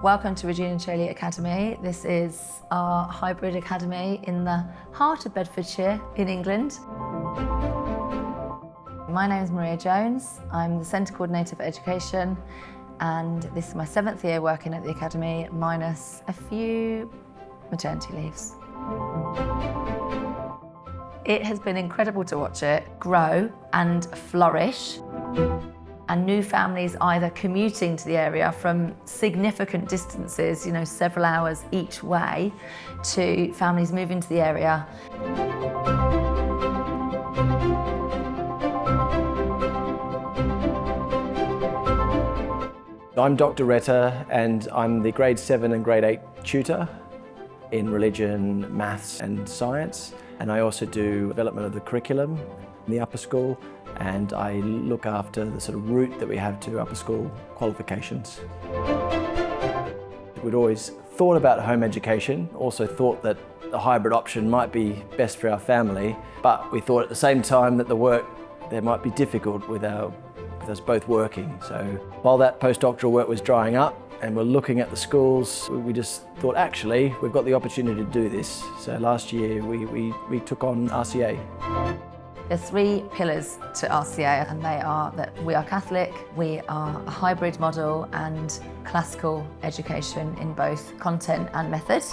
Welcome to Regina Caeli Academy. This is our hybrid academy in the heart of Bedfordshire in England. My name is Maria Jones. I'm the Centre Coordinator for Education, and this is my 7th year working at the academy, minus a few maternity leaves. It has been incredible to watch it grow and flourish, and new families either commuting to the area from significant distances, several hours each way, to families moving to the area. I'm Dr. Retta, and I'm the grade 7 and grade 8 tutor in religion, maths and science. And I also do development of the curriculum in the upper school, and I look after the sort of route that we have to upper school qualifications. We'd always thought about home education, also thought that the hybrid option might be best for our family, but we thought at the same time that the work there might be difficult with us both working. So while that postdoctoral work was drying up and we're looking at the schools, we just thought, actually, we've got the opportunity to do this. So last year we took on RCA. There's 3 pillars to RCA, and they are that we are Catholic, we are a hybrid model, and classical education in both content and method.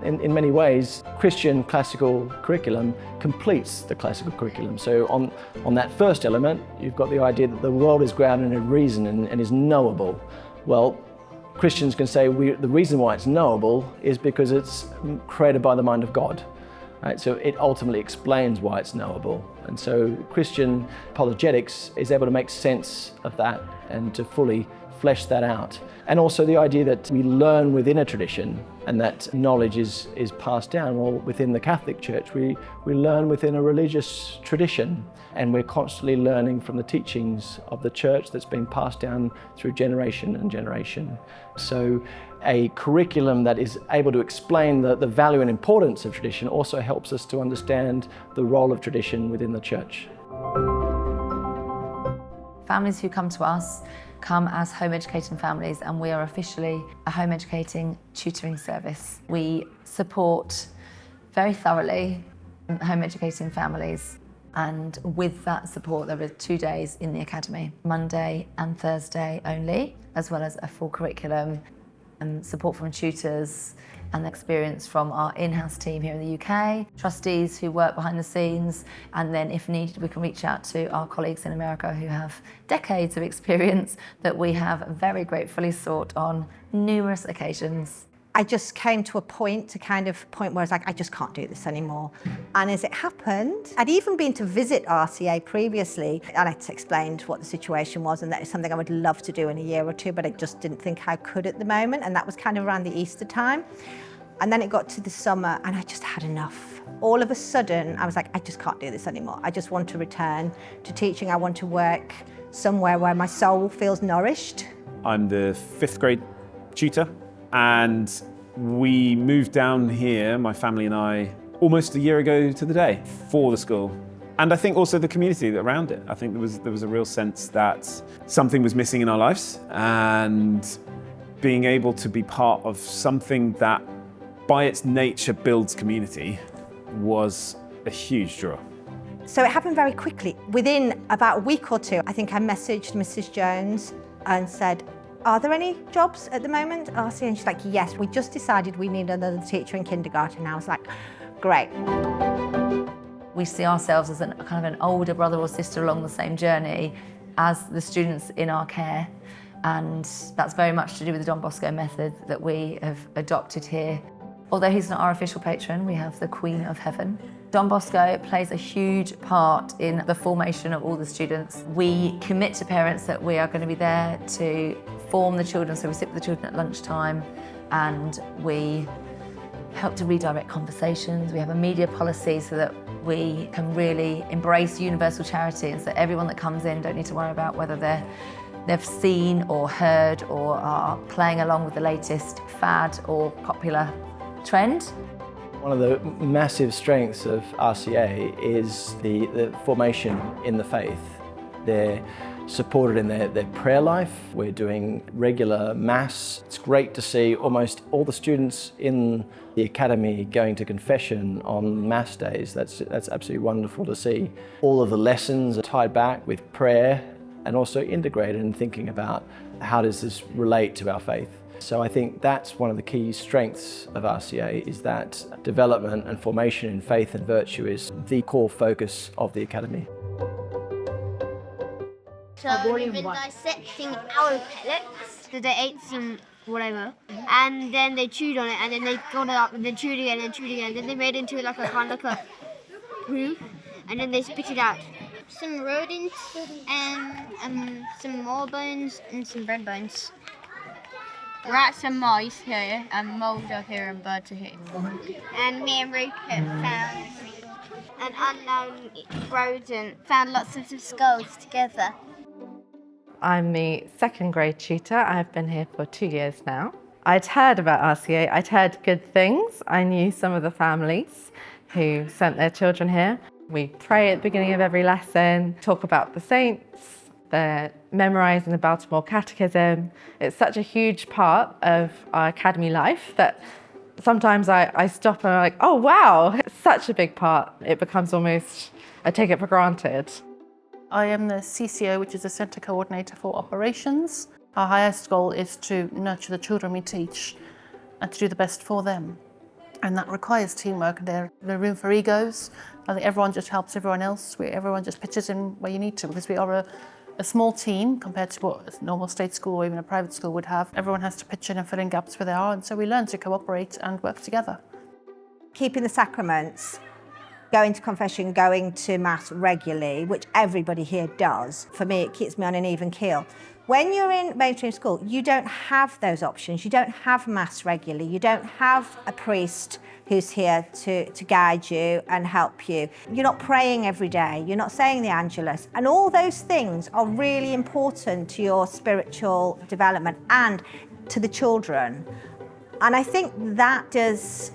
In many ways, Christian classical curriculum completes the classical curriculum. So on that first element, you've got the idea that the world is grounded in reason and is knowable. Well, Christians can say the reason why it's knowable is because it's created by the mind of God. Right? So it ultimately explains why it's knowable. And so Christian apologetics is able to make sense of that and to fully flesh that out. And also the idea that we learn within a tradition and that knowledge is passed down. Well, within the Catholic Church, we learn within a religious tradition, and we're constantly learning from the teachings of the church that's been passed down through generation and generation. So a curriculum that is able to explain the value and importance of tradition also helps us to understand the role of tradition within the church. Families who come to us come as home educating families, and we are officially a home educating tutoring service. We support very thoroughly home educating families, and with that support there are 2 days in the academy, Monday and Thursday only, as well as a full curriculum and support from tutors and experience from our in-house team here in the UK, trustees who work behind the scenes, and then if needed we can reach out to our colleagues in America who have decades of experience that we have very gratefully sought on numerous occasions. I just came to a point where I was like, I just can't do this anymore. And as it happened, I'd even been to visit RCA previously, and I'd explained what the situation was and that is something I would love to do in a year or 2, but I just didn't think I could at the moment. And that was kind of around the Easter time. And then it got to the summer and I just had enough. All of a sudden, I was like, I just can't do this anymore. I just want to return to teaching. I want to work somewhere where my soul feels nourished. I'm the 5th grade tutor, and we moved down here, my family and I, almost a year ago to the day for the school. And I think also the community around it. I think there was a real sense that something was missing in our lives, and being able to be part of something that by its nature builds community was a huge draw. So it happened very quickly. Within about a week or 2, I think I messaged Mrs. Jones and said, are there any jobs at the moment, RC? And she's like, yes, we just decided we need another teacher in kindergarten. And I was like, great. We see ourselves as kind of an older brother or sister along the same journey as the students in our care. And that's very much to do with the Don Bosco method that we have adopted here. Although he's not our official patron, we have the Queen of Heaven. Don Bosco plays a huge part in the formation of all the students. We commit to parents that we are going to be there to form the children, so we sit with the children at lunchtime and we help to redirect conversations. We have a media policy so that we can really embrace universal charity, and so everyone that comes in don't need to worry about whether they've seen or heard or are playing along with the latest fad or popular trend. One of the massive strengths of RCA is the formation in the faith. They're supported in their prayer life. We're doing regular mass. It's great to see almost all the students in the academy going to confession on mass days. That's absolutely wonderful to see. All of the lessons are tied back with prayer and also integrated in thinking about how does this relate to our faith. So I think that's one of the key strengths of RCA, is that development and formation in faith and virtue is the core focus of the academy. So we've been dissecting owl pellets. So they ate some whatever, and then they chewed on it, and then they got it up, and then chewed again, and chewed again, and then they made it into like a kind of like a poo, and then they spit it out. Some rodents, and some more bones, and some bread bones. Rats and mice here, and moles are here, and birds are here. And me and Rupert found an unknown rodent, found lots of skulls together. I'm the second grade tutor. I've been here for 2 years now. I'd heard about RCA, I'd heard good things. I knew some of the families who sent their children here. We pray at the beginning of every lesson, talk about the saints, they're memorising the Baltimore Catechism. It's such a huge part of our academy life that sometimes I stop and I'm like, oh wow, it's such a big part. It becomes almost, I take it for granted. I am the CCO, which is the Centre Coordinator for Operations. Our highest goal is to nurture the children we teach and to do the best for them. And that requires teamwork. There's no room for egos. I think everyone just helps everyone else. Everyone just pitches in where you need to, because we are a small team compared to what a normal state school or even a private school would have. Everyone has to pitch in and fill in gaps where they are, and so we learn to cooperate and work together. Keeping the sacraments, going to confession, going to mass regularly, which everybody here does. For me, it keeps me on an even keel. When you're in mainstream school, you don't have those options. You don't have mass regularly. You don't have a priest who's here to guide you and help you. You're not praying every day. You're not saying the Angelus. And all those things are really important to your spiritual development and to the children. And I think that does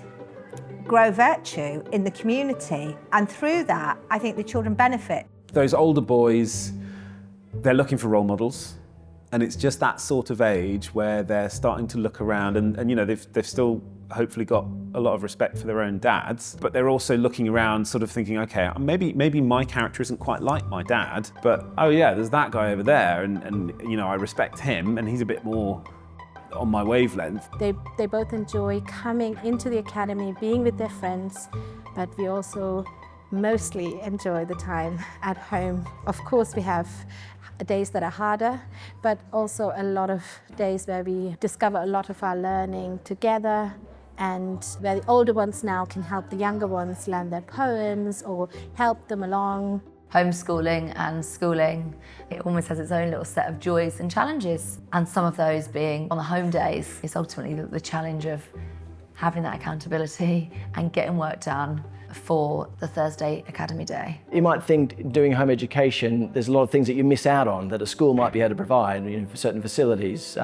grow virtue in the community. And through that, I think the children benefit. Those older boys, they're looking for role models. And it's just that sort of age where they're starting to look around and you know, they've still hopefully got a lot of respect for their own dads, but they're also looking around sort of thinking, okay, maybe my character isn't quite like my dad, but oh yeah, there's that guy over there and you know, I respect him and he's a bit more on my wavelength. They both enjoy coming into the academy, being with their friends, but we also mostly enjoy the time at home. Of course, we have days that are harder, but also a lot of days where we discover a lot of our learning together, and where the older ones now can help the younger ones learn their poems or help them along. Homeschooling and schooling, it almost has its own little set of joys and challenges. And some of those being on the home days is ultimately the challenge of having that accountability and getting work done for the Thursday Academy Day. You might think doing home education, there's a lot of things that you miss out on that a school might be able to provide, you know, for certain facilities.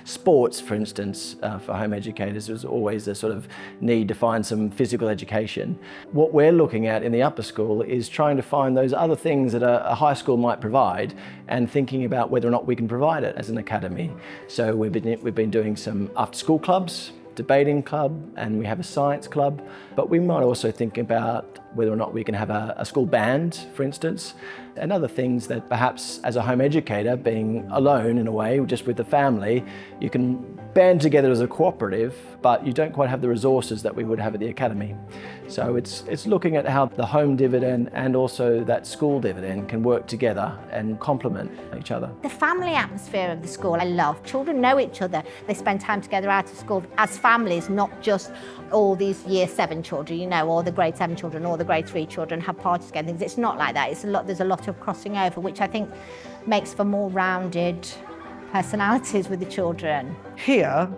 Sports, for instance, for home educators, there's always a sort of need to find some physical education. What we're looking at in the upper school is trying to find those other things that a high school might provide and thinking about whether or not we can provide it as an academy. So we've been doing some after-school clubs, debating club, and we have a science club, but we might also think about whether or not we can have a school band, for instance, and other things that perhaps as a home educator, being alone in a way, just with the family, you can band together as a cooperative, but you don't quite have the resources that we would have at the academy. So it's looking at how the home dividend and also that school dividend can work together and complement each other. The family atmosphere of the school I love. Children know each other. They spend time together out of school as families, not just all these year 7 children, you know, or the grade 7 children or the grade 3 children have parties together. It's not like that. There's a lot of crossing over, which I think makes for more rounded personalities with the children. Here,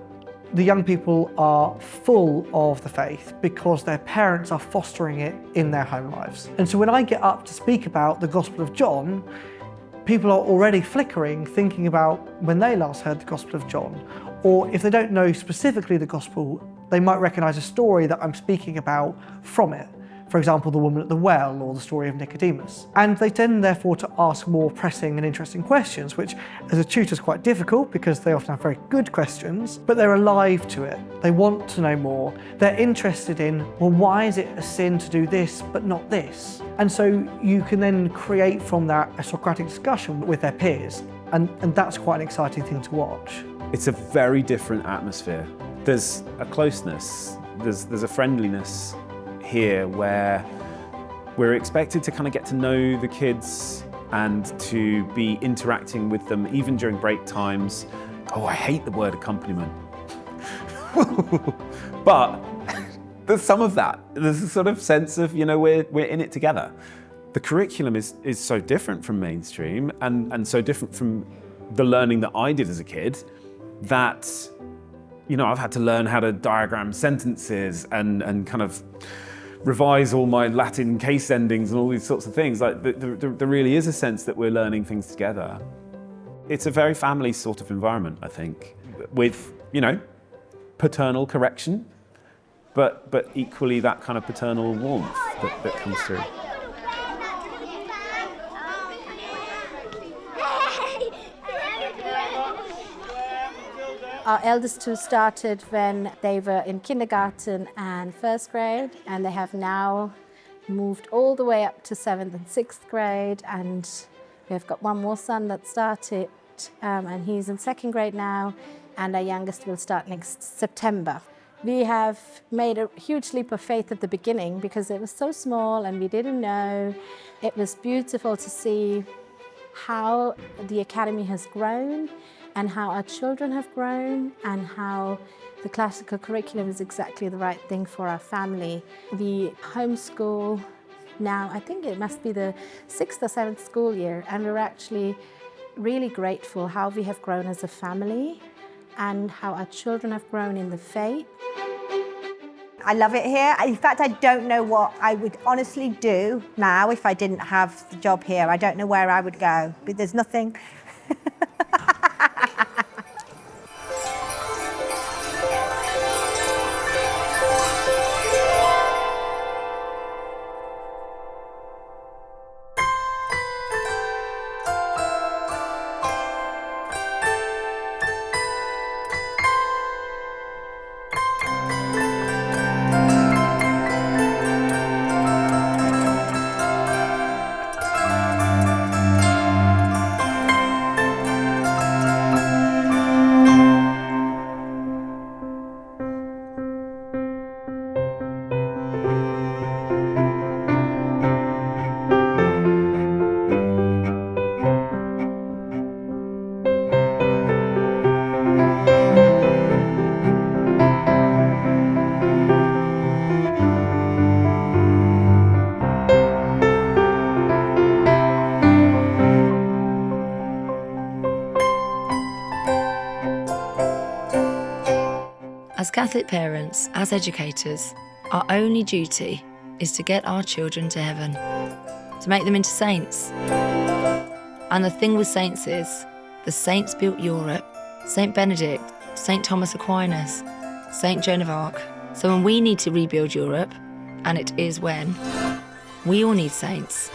the young people are full of the faith because their parents are fostering it in their home lives. And so when I get up to speak about the Gospel of John, people are already flickering, thinking about when they last heard the Gospel of John. Or if they don't know specifically the Gospel, they might recognise a story that I'm speaking about from it. For example, the woman at the well or the story of Nicodemus. And they tend therefore to ask more pressing and interesting questions, which as a tutor is quite difficult because they often have very good questions, but they're alive to it. They want to know more. They're interested in, well, why is it a sin to do this but not this? And so you can then create from that a Socratic discussion with their peers. And that's quite an exciting thing to watch. It's a very different atmosphere. There's a closeness, there's a friendliness here where we're expected to kind of get to know the kids and to be interacting with them even during break times. Oh, I hate the word accompaniment. But there's some of that. There's a sort of sense of, you know, we're in it together. The curriculum is so different from mainstream and so different from the learning that I did as a kid that, you know, I've had to learn how to diagram sentences and kind of revise all my Latin case endings and all these sorts of things. Like there really is a sense that we're learning things together. It's a very family sort of environment, I think, with, you know, paternal correction, but equally that kind of paternal warmth that comes through. Our eldest two started when they were in kindergarten and first grade, and they have now moved all the way up to 7th and 6th grade, and we've got one more son that started and he's in 2nd grade now, and our youngest will start next September. We have made a huge leap of faith at the beginning because it was so small and we didn't know. It was beautiful to see how the Academy has grown and how our children have grown and how the classical curriculum is exactly the right thing for our family. We homeschool now, I think it must be the 6th or 7th school year, and we're actually really grateful how we have grown as a family and how our children have grown in the faith. I love it here. In fact, I don't know what I would honestly do now if I didn't have the job here. I don't know where I would go, but there's nothing. As Catholic parents, as educators, our only duty is to get our children to heaven, to make them into saints. And the thing with saints is, the saints built Europe, St. Benedict, St. Thomas Aquinas, St. Joan of Arc. So when we need to rebuild Europe, and it is when, we all need saints.